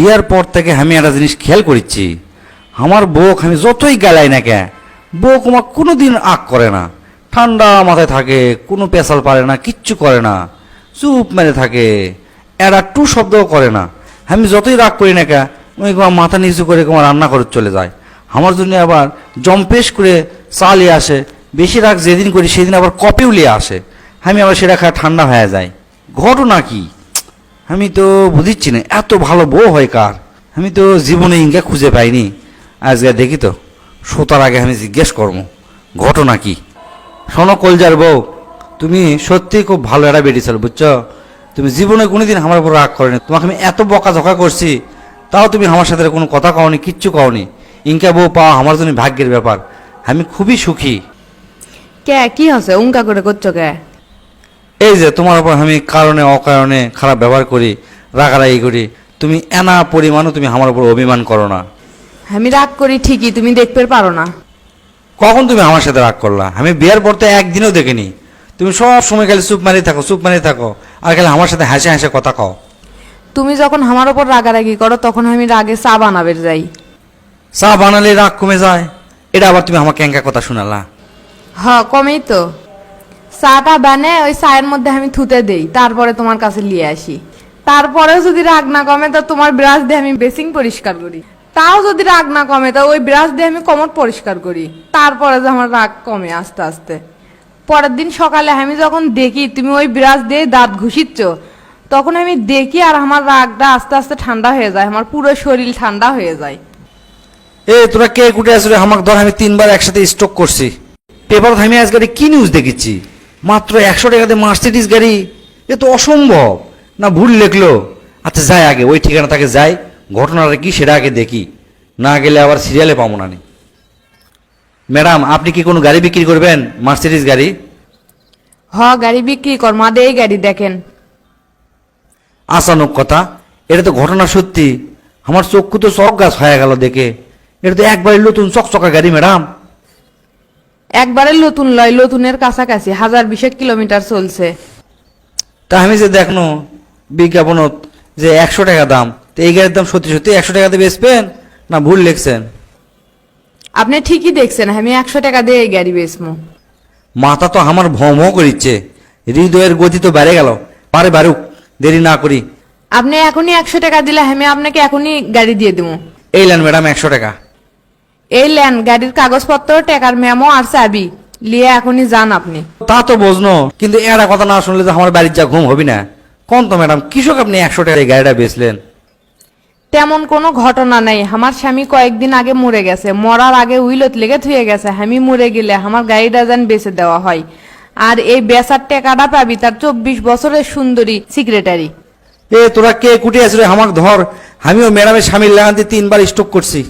বিয়ার পর থেকে আমি একটা জিনিস খেয়াল করেছি, আমার বউ আমি যতই গালাই না কে, বউ আমার কোনো দিন আগ করে না, ঠান্ডা মাথায় থাকে, কোনো পেশাল পারে না, কিচ্ছু করে না, চুপ মেরে থাকে, এরা টু শব্দও করে না। আমি যতই রাগ করি না কে, ওই মাথা নিচু করে তোমার রান্না করে চলে যায়। আমার জন্য আবার জম্পেশ করে চা নিয়ে আসে, বেশি রাগ যেদিন করি সেদিন আবার কপেও নিয়ে আসে, আমি আবার সেটা খায় ঠান্ডা হয়ে যায়। ঘটনা কি আমি তো বুঝিচ্ছি না, এত ভালো বউ হয় কার, আমি তো জীবনে ইঙ্গা খুঁজে পাইনি। আজকে দেখি তো, শোতার আগে আমি জিজ্ঞেস করবো ঘটনা কি। শোনো কলজার বউ, তুমি সত্যি খুব ভালো একটা বেরিয়েছিল বুঝছো। তুমি জীবনে কোনোদিন আমার উপর রাগ করেনি, তোমাকে আমি এত বকাঝকা করছি, তাও তুমি আমার সাথে কোনো কথা কওনি, কিচ্ছু কওনি। ইনকা বউ পাওয়া আমার জন্য ভাগ্যের ব্যাপার, আমি খুবই সুখী। কে কি হচ্ছে উঙ্কা করে করছো কে? এই যে তোমার উপর আমি কারণে অকারণে খারাপ ব্যবহার করি, রাগারাগি করি, তুমি এনা পরিমাণও তুমি আমার উপর অভিমান করো না। আমি রাগ করি ঠিকই, তুমি দেখতে পারো না। কখন তুমি আমার সাথে রাগ করলা? আমি বিয়ের পর তো একদিনও দেখিনি, তুমি সব সময় খালি চুপ মারিয়ে থাকো, চুপ মারিয়ে থাকো, আর খালি আমার সাথে হাসে হাসে কথা কও। তুমি যখন আমার ওপর রাগারাগি করো তখন আমি রাগে চা বানাবে যাই। চা বানালে রাগ কমে যায়, এটা আবার তুমি আমাকে এঙ্কা কথা শোনালা। কমেই তো। চাটা বানে ওই চায়ের মধ্যে আমি থুতে দেই, তারপরে তোমার কাছে নিয়ে আসি। তারপরেও যদি রাগ না কমে তো তোমার ব্রাশ দিয়ে আমি বেসিং পরিষ্কার করি। তাও যদি রাগ না কমে তো ওই ব্রাশ দিয়ে আমি কোমর পরিষ্কার করি। তারপরে যে আমার রাগ কমে আস্তে আস্তে। পরের দিন সকালে আমি যখন দেখি তুমি ওই ব্রাশ দিয়ে দাঁত ঘুষিচ্ছ, তখন আমি দেখি আর আমার রাগটা আস্তে আস্তে ঠান্ডা হয়ে যায়, আমার পুরো শরীর ঠান্ডা হয়ে যায়। এ তোরা কে কুটে আসলে আমাকে ধর, আমি 3 বার একসাথে স্ট্রোক করছি। পেপার আমি আজ গাড়ি কি নিউজ দেখেছি, মাত্র 100 টাকাতে মার্সিডিজ গাড়ি, এ তো অসম্ভব না, ভুল লেখলো। আচ্ছা যাই আগে ওই ঠিকানা তাকে যাই, ঘটনাটা কি সেটা আগে দেখি, না গেলে আবার সিরিয়ালে পাবো না। ম্যাডাম আপনি কি কোনো গাড়ি বিক্রি করবেন, মার্সিডিজ গাড়ি? গাড়ি বিক্রি কর, মা এই গাড়ি দেখেন। আচানক কথা, এটা তো ঘটনা সত্যি, আমার চক্ষু তো চক গাছ হয়ে গেল দেখে। এটা তো একবারে নতুন চকচকা গাড়ি ম্যাডাম। একবারে নতুন লয়, নতুনের কাছাকাছি 1020 কিলোমিটার চলছে। তা আমি যে দেখনো বিজ্ঞাপনত যে 100 টাকা দাম, তো এই গাড়ির দাম সত্যি সত্যি 100 টাকাতে বেচবেন না ভুল লিখছেন? আপনি ঠিকই দেখছেন, আমি 100 টাকা দিয়ে এই গাড়ি বেচবো। মাথা তো আমার ভম করিচ্ছে, হৃদয়ের গতি তো বেড়ে গেল। পারে বারুক, দেরি না করি। আপনি এখনই 100 টাকা দিলে আমি আপনাকে এখনই গাড়ি দিয়ে দেবো। এই লেন ম্যাডাম 100 টাকা। এই লেন গাড়ির কাগজপত্র, টাকার মেমো আর চাবি, লিয়ে এখনই যান আপনি। তা তো বুঝনো, কিন্তু এরা কথা না শুনলে তো আমার বাড়ির যা ঘুম হবি না। কোন তো ম্যাডাম কৃষক আপনি 100 টাকা এই গাড়িটা বেচলেন? তেমন কোনো ঘটনা নেই, আমার স্বামী কয়েকদিন আগে মরে গেছে, মরার আগে উইলত লেগে থুয়ে গেছে, আমি মরে গেলে আমার গাড়িটা যেন বেচে দেওয়া হয়, আর এই বেচার টাকাটা পাবি তার 24 বছরের সুন্দরী সেক্রেটারি। এ তোরা কে কুটে আসলে আমাকে ধর, আমিও ম্যাডামের স্বামীর লাগাতে 3 বার স্ট্রোক করছি।